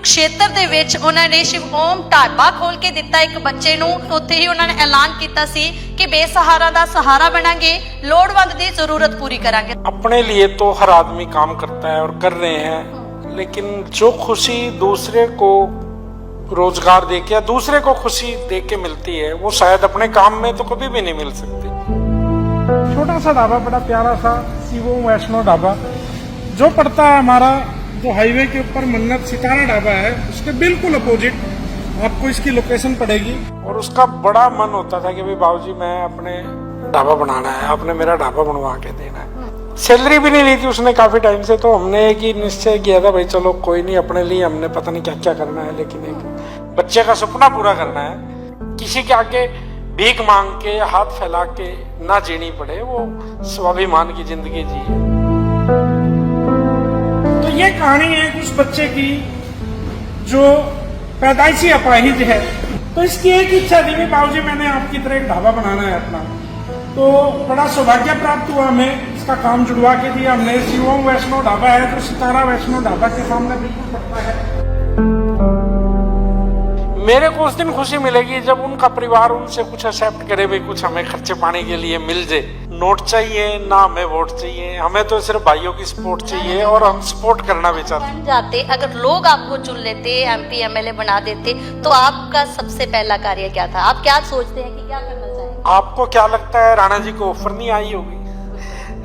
ਕੁਰੂਕਸ਼ੇਤਰ ਦੇ ਵਿੱਚ ਉਹਨਾਂ ਨੇ ਸ਼ਿਵ ਓਮ ਢਾਬਾ ਖੋਲ ਕੇ ਦਿੱਤਾ ਇੱਕ ਬੱਚੇ ਨੂੰ। ਉੱਥੇ ਹੀ ਉਹਨਾਂ ਨੇ ਐਲਾਨ ਕੀਤਾ ਸੀ ਕਿ ਬੇਸਹਾਰਾ ਦਾ ਸਹਾਰਾ बनांगे, लोड़वंद ਦੀ ਜ਼ਰੂਰਤ पूरी करांगे। अपने लिए तो हर आदमी काम करता है और कर रहे हैं, लेकिन जो खुशी दूसरे को रोजगार देके या दूसरे को खुशी देके मिलती है वो शायद अपने काम में तो कभी भी नहीं मिल सकती। छोटा सा ढाबा, बड़ा प्यारा सा शिव ओम वैष्णो ढाबा जो पड़ता है हमारा जो हाईवे के ऊपर मन्नत सितारा ढाबा है, उसके बिल्कुल अपोजिट आपको इसकी लोकेशन पड़ेगी। और उसका बड़ा मन होता था कि भाई बाबूजी मैं अपने ढाबा बनाना है, आपने मेरा ढाबा बनवा के देना है। सैलरी भी नहीं ली थी उसने काफी टाइम से, तो हमने एक ही निश्चय किया था भाई चलो कोई नहीं, अपने लिए हमने पता नहीं क्या क्या करना है, लेकिन एक बच्चे का सपना पूरा करना है। किसी के आगे भीख मांग के हाथ फैला के ना जीनी पड़े, वो स्वाभिमान की जिंदगी जी। तो ये कहानी है उस बच्चे की जो पैदाइशी अपाहिज है। तो इसकी एक इच्छा थी, बाबूजी मैंने आपकी तरह एक ढाबा बनाना है अपना। तो बड़ा सौभाग्य प्राप्त हुआ हमें, इसका काम जुड़वा के दिया हमने। शिव ओम वैष्णो ढाबा है तो सितारा वैष्णो ढाबा के सामने बिल्कुल पड़ता है। मेरे को उस दिन खुशी मिलेगी जब उनका परिवार उनसे कुछ एक्सेप्ट करे, भाई कुछ हमें खर्चे पानी के लिए मिल जाए। नोट चाहिए ना हमें वोट चाहिए, हमें तो सिर्फ भाइयों की सपोर्ट चाहिए और हम सपोर्ट करना भी चाहते हैं। जाते अगर लोग आपको चुन लेते, एमपी एमएलए बना देते, तो आपका सबसे पहला कार्य क्या था? आप क्या सोचते हैं कि क्या करना चाहेंगे? आपको क्या लगता है राणा जी को ऑफर नहीं आई होगी?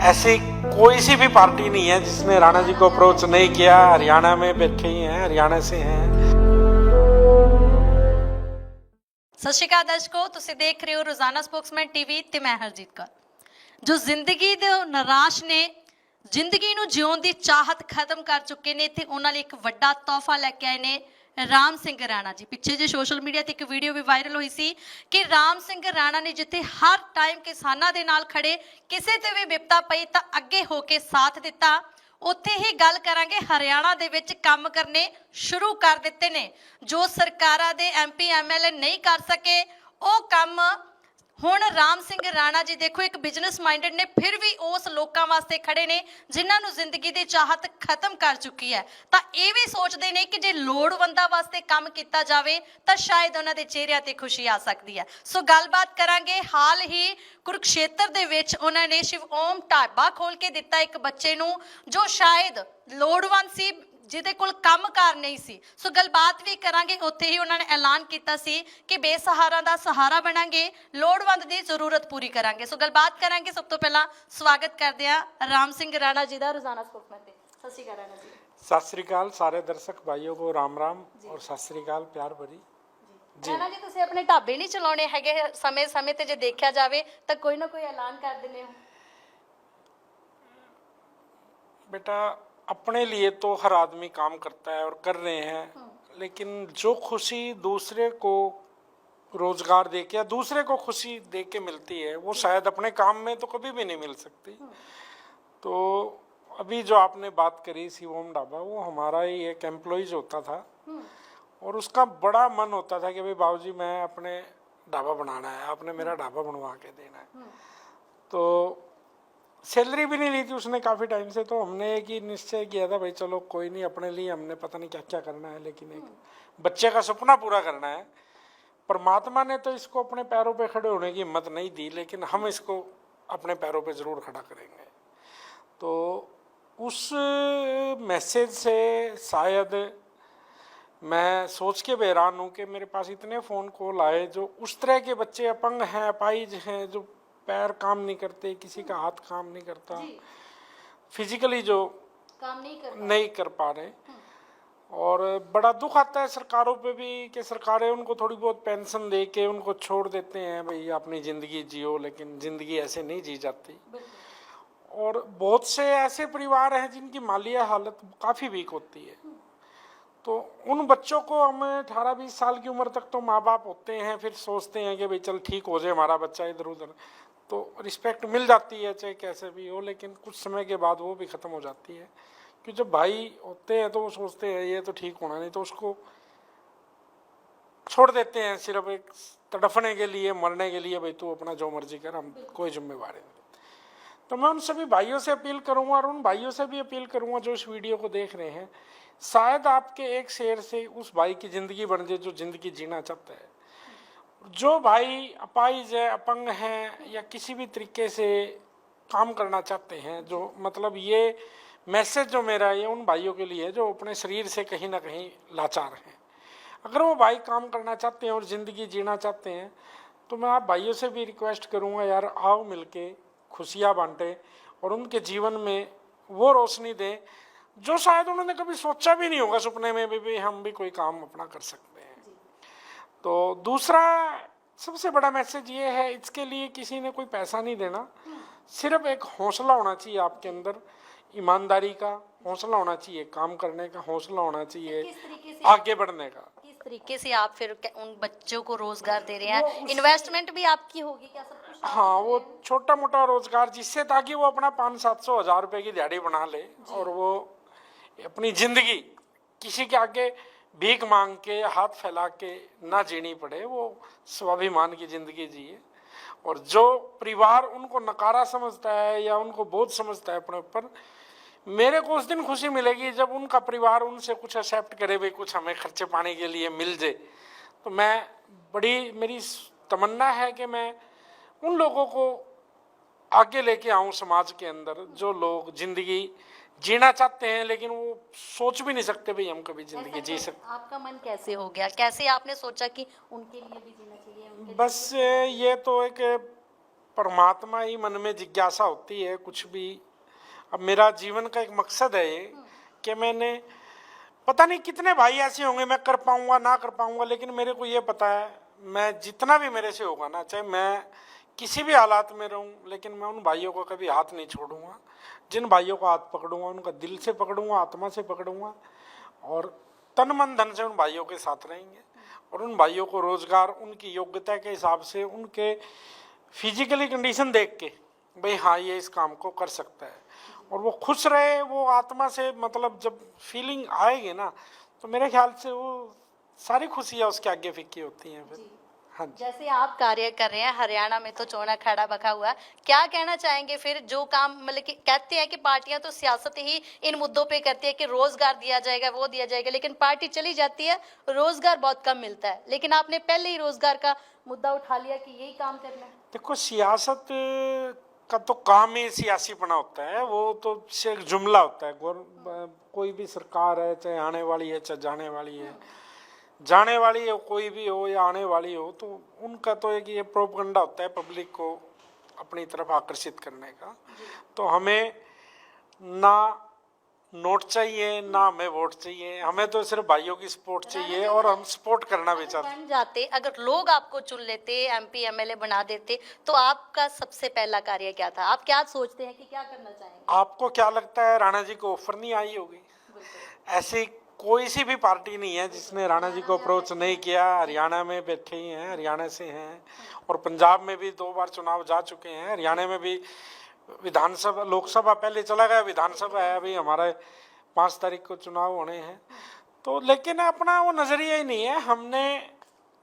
ऐसी कोई सी भी पार्टी नहीं है जिसने राणा जी को अप्रोच नहीं किया। हरियाणा में बैठे ही हैं, हरियाणा से हैं। ਸਤਿ ਸ਼੍ਰੀ ਅਕਾਲ ਦਰਸ਼ਕੋ, ਤੁਸੀਂ ਦੇਖ ਰਹੇ ਹੋ ਰੋਜ਼ਾਨਾ ਸਪੋਕਸਮੈਨ ਟੀਵੀ ਤੇ ਮੈਂ ਹਰਜੀਤ ਕੌਰ। ਜੋ ਜ਼ਿੰਦਗੀ ਦੇ ਨਿਰਾਸ਼ ਨੇ, ਜ਼ਿੰਦਗੀ ਨੂੰ ਜਿਉਣ ਦੀ ਚਾਹਤ ਖਤਮ ਕਰ ਚੁੱਕੇ ਨੇ, ਤੇ ਉਹਨਾਂ ਲਈ ਇੱਕ ਵੱਡਾ ਤੋਹਫਾ ਲੈ ਕੇ ਆਏ ਨੇ ਰਾਮ ਸਿੰਘ ਰਾਣਾ ਜੀ। ਪਿੱਛੇ ਜੇ ਸੋਸ਼ਲ ਮੀਡੀਆ ਤੇ ਇੱਕ ਵੀਡੀਓ ਵੀ ਵਾਇਰਲ ਹੋਈ ਸੀ ਕਿ ਰਾਮ ਸਿੰਘ ਰਾਣਾ ਨੇ ਜਿੱਥੇ ਹਰ ਟਾਈਮ ਕਿਸਾਨਾਂ ਦੇ ਨਾਲ ਖੜੇ, ਕਿਸੇ ਤੇ ਵੀ ਵਿਪਤਾ ਪਈ ਤਾਂ ਅੱਗੇ ਹੋ ਕੇ ਸਾਥ ਦਿੱਤਾ, ਉੱਥੇ ਹੀ ਗੱਲ ਕਰਾਂਗੇ ਹਰਿਆਣਾ ਦੇ ਵਿੱਚ ਕੰਮ ਕਰਨੇ ਸ਼ੁਰੂ ਕਰ ਦਿੱਤੇ ਨੇ। ਜੋ ਸਰਕਾਰਾਂ ਦੇ ਐਮਪੀ ਐਮਐਲਏ ਨਹੀਂ ਕਰ ਸਕੇ ਉਹ ਕੰਮ ਹੁਣ ਰਾਮ ਸਿੰਘ ਰਾਣਾ ਜੀ ਦੇਖੋ ਇੱਕ ਬਿਜ਼ਨਸ ਮਾਈਂਡਡ ਨੇ, ਫਿਰ ਵੀ ਉਸ ਲੋਕਾਂ ਵਾਸਤੇ ਖੜੇ ਨੇ ਜਿਨ੍ਹਾਂ ਨੂੰ ਜ਼ਿੰਦਗੀ ਦੀ ਚਾਹਤ ਖਤਮ ਕਰ ਚੁੱਕੀ ਹੈ। ਤਾਂ ਇਹ ਵੀ ਸੋਚਦੇ ਨੇ ਕਿ ਜੇ ਲੋੜਵੰਦਾਂ ਵਾਸਤੇ ਕੰਮ ਕੀਤਾ ਜਾਵੇ ਤਾਂ ਸ਼ਾਇਦ ਉਹਨਾਂ ਦੇ ਚਿਹਰਿਆਂ ਤੇ ਖੁਸ਼ੀ ਆ ਸਕਦੀ ਹੈ। ਸੋ ਗੱਲਬਾਤ ਕਰਾਂਗੇ। ਹਾਲ ਹੀ ਕੁਰੂਕਸ਼ੇਤਰ ਦੇ ਵਿੱਚ ਉਹਨਾਂ ਨੇ ਸ਼ਿਵ ਓਮ ਢਾਬਾ ਖੋਲ ਕੇ ਦਿੱਤਾ ਇੱਕ ਬੱਚੇ ਨੂੰ ਜੋ ਸ਼ਾਇਦ ਲੋੜਵੰਦ ਸੀ, ਜਿਹਦੇ ਕੋਲ ਕੰਮਕਾਰ ਨਹੀਂ ਸੀ। ਸੋ ਗੱਲਬਾਤ ਵੀ ਕਰਾਂਗੇ। ਉੱਥੇ ਹੀ ਉਹਨਾਂ ਨੇ ਐਲਾਨ ਕੀਤਾ ਸੀ ਕਿ ਬੇਸਹਾਰਾ ਦਾ ਸਹਾਰਾ ਬਣਾਂਗੇ, ਲੋੜਵੰਦ ਦੀ ਜ਼ਰੂਰਤ ਪੂਰੀ ਕਰਾਂਗੇ। ਸੋ ਗੱਲਬਾਤ ਕਰਾਂਗੇ। ਸਭ ਤੋਂ ਪਹਿਲਾਂ ਸਵਾਗਤ ਕਰਦੇ ਹਾਂ ਰਾਮ ਸਿੰਘ ਰਾਣਾ ਜੀ ਦਾ ਰੋਜ਼ਾਨਾ ਸਪੋਕਸਮੈਨ ਤੇ। ਸਤਿ ਸ਼੍ਰੀ ਅਕਾਲ ਰਾਣਾ ਜੀ। सत श्रीकाल सारे दर्शक भाइयों को राम राम और सत श्रीकाल प्यार भरी जी। ਰਾਣਾ ਜੀ ਤੁਸੀਂ ਆਪਣੇ ਢਾਬੇ ਨਹੀਂ ਚਲਾਉਣੇ ਹੈਗੇ ਸਮੇਂ ਤੇ, ਜੇ ਦੇਖਿਆ ਜਾਵੇ ਤਾਂ ਕੋਈ ਨਾ ਕੋਈ ਐਲਾਨ ਕਰ ਦਿੰਦੇ ਹੋ। बेटा अपने लिए तो हर आदमी काम करता है और कर रहे हैं, लेकिन जो खुशी दूसरे को रोजगार देके या दूसरे को खुशी देके मिलती है वो शायद अपने काम में तो कभी भी नहीं मिल सकती। तो अभी जो आपने बात करी शिव ओम ढाबा, वो हमारा ही एक एम्प्लॉइज होता था और उसका बड़ा मन होता था कि भाई बाबूजी मैं अपने ढाबा बनाना है, आपने मेरा ढाबा बनवा के देना है। तो सैलरी भी नहीं ली थी उसने काफ़ी टाइम से, तो हमने एक ही निश्चय किया था भाई चलो कोई नहीं, अपने लिए हमने पता नहीं क्या क्या करना है, लेकिन एक बच्चे का सपना पूरा करना है। परमात्मा ने तो इसको अपने पैरों पे खड़े होने की हिम्मत नहीं दी, लेकिन हम इसको अपने पैरों पे ज़रूर खड़ा करेंगे। तो उस मैसेज से शायद मैं सोच के हैरान हूँ कि मेरे पास इतने फ़ोन कॉल आए जो उस तरह के बच्चे अपंग हैं, अपाहिज हैं, जो पैर काम नहीं करते, किसी का हाथ काम नहीं करता, फिजिकली जो काम नहीं कर पा रहे। और बड़ा दुख आता है सरकारों पे भी कि सरकारें उनको थोड़ी बहुत पेंशन दे के उनको छोड़ देते हैं, भाई अपनी ज़िंदगी जियो, लेकिन ज़िंदगी ऐसे नहीं जी जाती। और बहुत से ऐसे परिवार हैं जिनकी मालिया हालत काफ़ी वीक होती है। तो उन बच्चों को हम 18-20 साल की उम्र तक तो माँ बाप होते हैं, फिर सोचते हैं कि भाई चल ठीक हो जाए हमारा बच्चा इधर उधर, तो रिस्पेक्ट मिल जाती है चाहे कैसे भी हो, लेकिन कुछ समय के बाद वो भी ख़त्म हो जाती है। कि जब भाई होते हैं तो वो सोचते हैं ये तो ठीक होना नहीं, तो उसको छोड़ देते हैं सिर्फ एक तड़फने के लिए, मरने के लिए, भाई तू अपना जो मर्जी कर, हम कोई जिम्मेवारी नहीं। तो मैं उन सभी भाइयों से अपील करूँगा और उन भाइयों से भी अपील करूँगा जो इस वीडियो को देख रहे हैं शायद आपके एक शेर से उस भाई की जिंदगी बन जाए जो जिंदगी जीना चाहता है। जो भाई अपाहिज है, अपंग हैं या किसी भी तरीके से काम करना चाहते हैं, जो मतलब ये मैसेज जो मेरा ये उन भाइयों के लिए है जो अपने शरीर से कहीं ना कहीं लाचार हैं। अगर वो भाई काम करना चाहते हैं और ज़िंदगी जीना चाहते हैं तो मैं आप भाइयों से भी रिक्वेस्ट करूँगा, यार आओ मिलके खुशियाँ बांटें और उनके जीवन में वो रोशनी दें जो शायद उन्होंने कभी सोचा भी नहीं होगा सपने में भी हम भी कोई काम अपना कर सकते हैं। तो दूसरा सबसे बड़ा मैसेज ये है, इसके लिए किसी ने कोई पैसा नहीं देना, सिर्फ एक हौसला होना चाहिए आपके अंदर, ईमानदारी का हौसला होना चाहिए, काम करने का हौसला होना चाहिए, किस तरीके से आगे बढ़ने का। किस तरीके से आप फिर उन बच्चों को रोजगार दे रहे हैं? इन्वेस्टमेंट भी आपकी होगी क्या? सब कुछ हाँ, वो छोटा मोटा रोजगार जिससे ताकि वो अपना 500-700 हज़ार रुपए की दिहाड़ी बना ले और वो अपनी जिंदगी किसी के आगे भीख मांग के हाथ फैला के ना जीनी पड़े, वो स्वाभिमान की जिंदगी जिए। और जो परिवार उनको नकारा समझता है या उनको बोझ समझता है अपने ऊपर, मेरे को उस दिन खुशी मिलेगी जब उनका परिवार उनसे कुछ एक्सेप्ट करे, भाई कुछ हमें खर्चे पानी के लिए मिल जाए। तो मैं मेरी तमन्ना है कि मैं उन लोगों को आगे लेके आऊं समाज के अंदर जो लोग जिंदगी जीना चाहते हैं लेकिन वो सोच भी नहीं सकते भाई हम कभी जिंदगी जी सकते। आपका मन कैसे हो गया? कैसे आपने सोचा कि उनके लिए भी जीना चाहिए? बस ये तो एक परमात्मा ही मन में जिज्ञासा होती है कुछ भी। अब मेरा जीवन का एक मकसद है ये कि मैंने पता नहीं कितने भाई ऐसे होंगे मैं कर पाऊंगा ना कर पाऊंगा, लेकिन मेरे को ये पता है मैं जितना भी मेरे से होगा ना, चाहे मैं किसी भी हालात में रहूं, लेकिन मैं उन भाइयों को कभी हाथ नहीं छोड़ूंगा। जिन भाइयों को हाथ पकड़ूंगा उनका दिल से पकड़ूंगा, आत्मा से पकड़ूंगा और तन मन धन से उन भाइयों के साथ रहेंगे। और उन भाइयों को रोजगार उनकी योग्यता के हिसाब से, उनके फिजिकली कंडीशन देख के भाई हाँ ये इस काम को कर सकता है और वो खुश रहे, वो आत्मा से मतलब जब फीलिंग आएगी ना तो मेरे ख्याल से वो सारी खुशियाँ उसके आगे फीकी होती हैं फिर। हाँ जी। जैसे आप कार्य कर रहे हैं हरियाणा में, तो चोना खड़ा बखा हुआ है, क्या कहना चाहेंगे फिर? जो काम मतलब कि कहते हैं कि पार्टियां तो सियासत ही इन मुद्दों पे करती है कि रोजगार दिया जाएगा वो दिया जाएगा, लेकिन पार्टी चली जाती है रोजगार बहुत कम मिलता है, लेकिन आपने पहले ही रोजगार का मुद्दा उठा लिया कि यही काम करना है। देखो सियासत का तो काम ही सियासीपना होता है, वो तो सिर्फ जुमला होता है। कोई भी सरकार है, चाहे आने वाली है चाहे जाने वाली है, जाने वाली हो कोई भी हो या आने वाली हो, तो उनका तो एक ये प्रोपगंडा होता है पब्लिक को अपनी तरफ आकर्षित करने का। तो हमें ना नोट चाहिए ना हमें वोट चाहिए, हमें तो सिर्फ भाइयों की सपोर्ट चाहिए और हम सपोर्ट करना भी चाहते हैं। बन जाते, अगर लोग आपको चुन लेते, एमपी एमएलए बना देते, तो आपका सबसे पहला कार्य क्या था? आप क्या सोचते हैं कि क्या करना चाहेंगे? आपको क्या लगता है राणा जी को ऑफर नहीं आई होगी? ऐसी कोई सी भी पार्टी नहीं है जिसने राणा जी को अप्रोच नहीं किया। हरियाणा में बैठे ही हैं, हरियाणा से हैं और पंजाब में भी 2 बार चुनाव जा चुके हैं। हरियाणा में भी विधानसभा, लोकसभा पहले चला गया, विधानसभा है अभी हमारे 5 तारीख को चुनाव होने हैं। तो लेकिन अपना वो नज़रिया ही नहीं है, हमने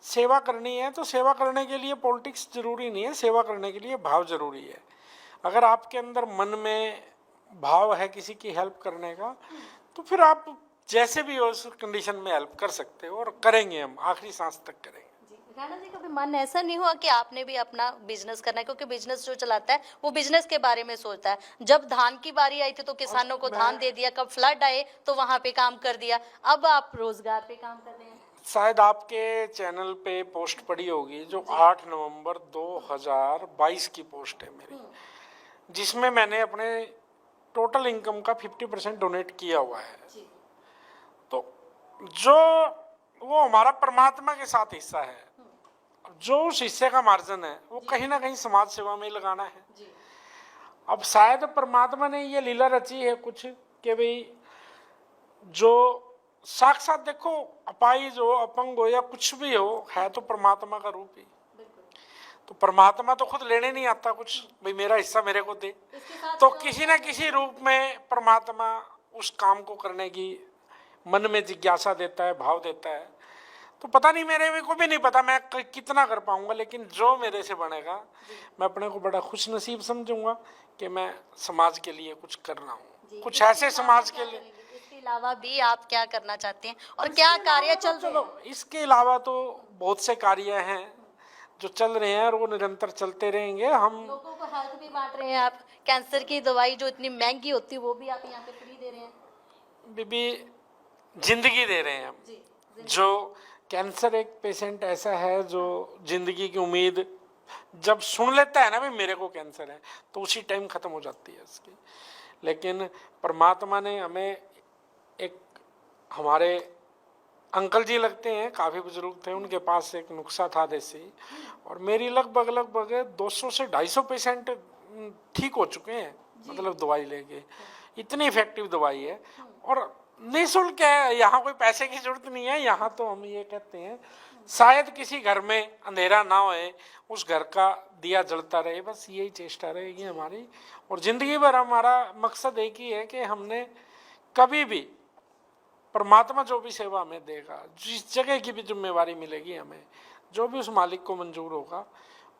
सेवा करनी है तो सेवा करने के लिए पॉलिटिक्स जरूरी नहीं है, सेवा करने के लिए भाव जरूरी है। अगर आपके अंदर मन में भाव है किसी की हेल्प करने का तो फिर आप जैसे भी हो उस कंडीशन में हेल्प कर सकते हो और करेंगे, हम आखिरी सांस तक करेंगे। राणा जी कभी मन ऐसा नहीं हुआ कि आपने भी अपना बिजनेस करना है? क्योंकि बिजनेस जो चलाता है वो बिजनेस के बारे में सोचता है। जब धान की बारी आई थी तो किसानों को धान दे दिया, कब फ्लड आए तो वहां पे काम कर दिया, अब आप रोजगार पे काम कर रहे हैं। शायद आपके चैनल पे पोस्ट पड़ी होगी जो 8 नवंबर 2022 की पोस्ट है मेरी, जिसमें मैंने अपने टोटल इनकम का 50% डोनेट किया हुआ है। तो जो वो हमारा परमात्मा के साथ हिस्सा है, जो उस हिस्से का मार्जिन है वो कहीं ना कहीं समाज सेवा में लगाना है। अब शायद परमात्मा ने ये लीला रची है कुछ कि भाई जो साक्षात देखो अपाहिज हो, अपंग हो या कुछ भी हो, है तो परमात्मा का रूप ही। तो परमात्मा तो खुद लेने नहीं आता कुछ, भाई मेरा हिस्सा मेरे को दे, तो किसी ना किसी रूप में परमात्मा उस काम को करने की मन में जिज्ञासा देता है, भाव देता है। तो पता नहीं, मेरे को भी नहीं पता मैं कितना कर पाऊंगा, लेकिन जो मेरे से बनेगा मैं अपने को बड़ा खुश नसीब समझूंगा कि मैं समाज के लिए कुछ कर रहा हूँ, कुछ ऐसे समाज के लिए। इसके अलावा भी आप क्या करना चाहते हैं और क्या कार्य चल रहे हैं? चलो इसके अलावा तो बहुत से कार्य हैं जो चल रहे हैं और वो निरंतर चलते रहेंगे। हम लोगों को हेल्थ भी बांट रहे हैं आप, कैंसर की दवाई जो इतनी महंगी होती है वो भी आप यहाँ पे फ्री दे रहे हैं। बीबी जिंदगी दे रहे हैं हम। जी, जो कैंसर एक पेशेंट ऐसा है जो जिंदगी की उम्मीद जब सुन लेता है ना भाई मेरे को कैंसर है तो उसी टाइम खत्म हो जाती है उसकी। लेकिन परमात्मा ने हमें एक, हमारे अंकल जी लगते हैं, काफ़ी बुजुर्ग थे, उनके पास एक नुस्खा था देसी, और मेरी लगभग 200 से 250 पेशेंट ठीक हो चुके हैं, मतलब दवाई लेके। इतनी इफेक्टिव दवाई है और निःशुल्क है, यहाँ कोई पैसे की जरूरत नहीं है। यहाँ तो हम ये कहते हैं शायद किसी घर में अंधेरा ना होए, उस घर का दिया जलता रहे, बस यही चेष्टा रहेगी हमारी। और जिंदगी भर हमारा मकसद एक ही है कि हमने कभी भी, परमात्मा जो भी सेवा हमें देगा, जिस जगह की भी जिम्मेवारी मिलेगी हमें, जो भी उस मालिक को मंजूर होगा,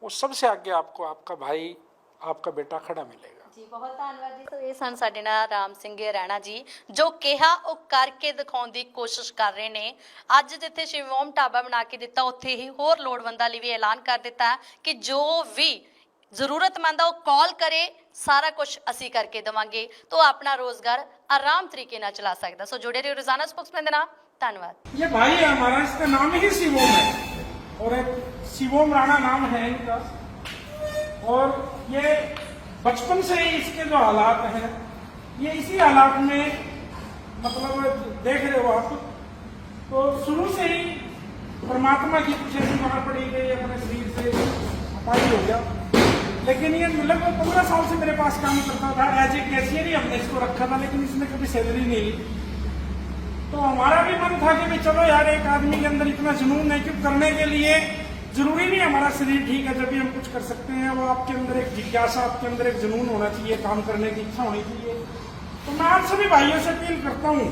वो सबसे आगे आपको आपका भाई, आपका बेटा खड़ा मिलेगा। जी बहुत धन्यवाद जी। तो ਇਹ ਸਨ ਸਾਡੇ ਨਾਲ ਰਾਮ ਸਿੰਘ ਰੈਣਾ ਜੀ ਜੋ ਕਿਹਾ ਉਹ ਕਰਕੇ ਦਿਖਾਉਣ ਦੀ ਕੋਸ਼ਿਸ਼ ਕਰ ਰਹੇ ਨੇ। ਅੱਜ ਜਿੱਥੇ ਸ਼ਿਵਮ ਢਾਬਾ ਬਣਾ ਕੇ ਦਿੱਤਾ ਉੱਥੇ ਹੀ ਹੋਰ ਲੋੜਵੰਦਾਂ ਲਈ ਵੀ ਐਲਾਨ ਕਰ ਦਿੱਤਾ ਕਿ ਜੋ ਵੀ ਜ਼ਰੂਰਤਮੰਦ ਆ ਉਹ ਕਾਲ ਕਰੇ, ਸਾਰਾ ਕੁਝ ਅਸੀਂ ਕਰਕੇ ਦੇਵਾਂਗੇ तो अपना रोजगार आराम तरीके ਨਾਲ चला सकता। सो जुड़े रहिए रोजाना स्पोक्समैन ਦੇ ਨਾਲ। धन्यवाद। ये भाई है हमारा, इसका नाम ही शिवोम है और एक शिवोम राणा नाम है इनका। और ये बचपन से ही इसके जो हालात हैं, ये इसी हालात में मतलब देख रहे हो आप, तो शुरू से ही परमात्मा की कुछ ऐसी मार पड़ी गई, अपने शरीर से अपाई हो गया। लेकिन ये लगभग 15 साल से मेरे पास काम करता था, एज ए कैशियर ही हमने इसको रखा था, लेकिन इसने कभी सैलरी नहीं ली। तो हमारा भी मन था कि भाई चलो यार, एक आदमी के अंदर इतना जुनून है कि करने के लिए जरूरी नहीं हमारा शरीर ठीक है जब भी हम कुछ कर सकते हैं, वो आपके अंदर एक जिज्ञासा, आपके अंदर एक जुनून होना चाहिए, काम करने की इच्छा होनी चाहिए। तो मैं आप सभी भाइयों से अपील करता हूँ,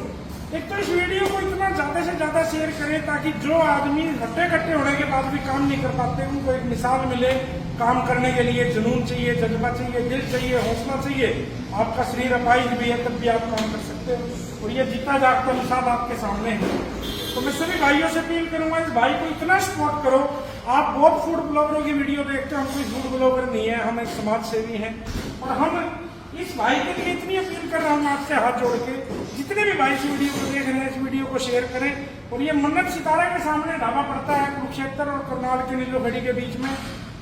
एक तो इस वीडियो को इतना ज्यादा से ज्यादा शेयर करें ताकि जो आदमी हट्टे कट्टे होने के बाद भी काम नहीं कर पाते, उनको एक मिसाल मिले। काम करने के लिए जुनून चाहिए, जज्बा चाहिए, दिल चाहिए, हौसला चाहिए। आपका शरीर अपाहिज भी है तब भी आप काम कर सकते हो, और ये जीता जागता मिसाल आपके सामने है। तो मैं सभी भाइयों से अपील करूंगा, इस भाई को इतना सपोर्ट करो। आप बहुत फूड ब्लॉगरों की वीडियो देखते हो, हम कोई फूड ब्लॉगर नहीं है, हम एक समाज सेवी हैं। और हम इस भाई के लिए इतनी अपील कर रहा हूँ आपसे हाथ जोड़ के, जितने भी भाई इस वीडियो को देख रहे हैं, इस वीडियो को शेयर करें। और ये मन्नत सितारा के सामने ढाबा पड़ता है कुरुक्षेत्र और करनाल के नीलोखेड़ी के बीच में।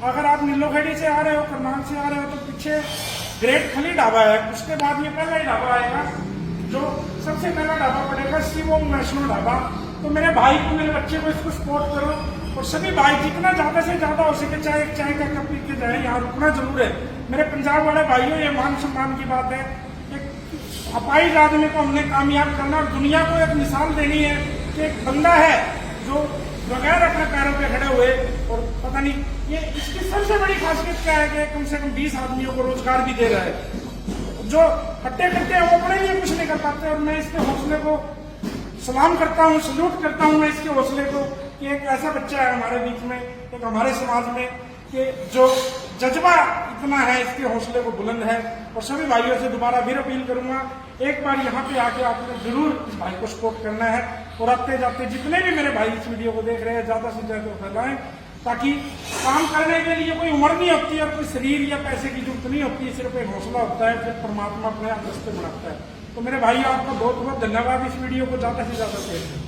अगर आप नीलोखेड़ी से आ रहे हो, करनाल से आ रहे हो, तो पीछे ग्रेट खली ढाबा है, उसके बाद ये पहला ही ढाबा आएगा, जो सबसे पहला ढाबा पड़ेगा शिवोम वैष्णो ढाबा। तो मेरे भाई को, मेरे बच्चे को इसको सपोर्ट करो। और सभी भाई जितना ज्यादा से ज्यादा हो सके, चाहे एक चाय का कप पी के जाए, यहाँ रुकना जरूर है। मेरे पंजाब वाले भाइयों, ये मान सम्मान की बात है। एक अपाहिज आदमी को हमने कामयाब करना और दुनिया को एक मिसाल देनी है कि एक बंदा है जो बगैर अपने पैरों पे खड़े हुए, और पता नहीं ये इसकी सबसे बड़ी खासियत क्या है कि कम से कम 20 आदमियों को रोजगार भी दे रहा है। जो हट्टे कट्टे हैं वो अपने लिए कुछ नहीं कर पाते, और मैं इसके हौसले को सलाम करता हूँ, सल्यूट करता हूँ मैं इसके हौसले को, कि एक ऐसा बच्चा है हमारे बीच में, एक हमारे समाज में, कि जो जज्बा इतना है, इसके हौसले को बुलंद है। और सभी भाइयों से दोबारा फिर अपील करूंगा, एक बार यहाँ पे आके आपने जरूर इस भाई को सपोर्ट करना है। और आते जाते जितने भी मेरे भाई इस वीडियो को देख रहे हैं, ज्यादा से ज्यादा फैलाएं, ताकि काम करने के लिए कोई उम्र नहीं होती और कोई शरीर या पैसे की जरूरत नहीं होती, सिर्फ एक हौसला होता है, फिर परमात्मा अपने आप रास्ते बनाता है। तो मेरे भाई आपका बहुत बहुत धन्यवाद। इस वीडियो को ज्यादा से ज्यादा शेयर करें।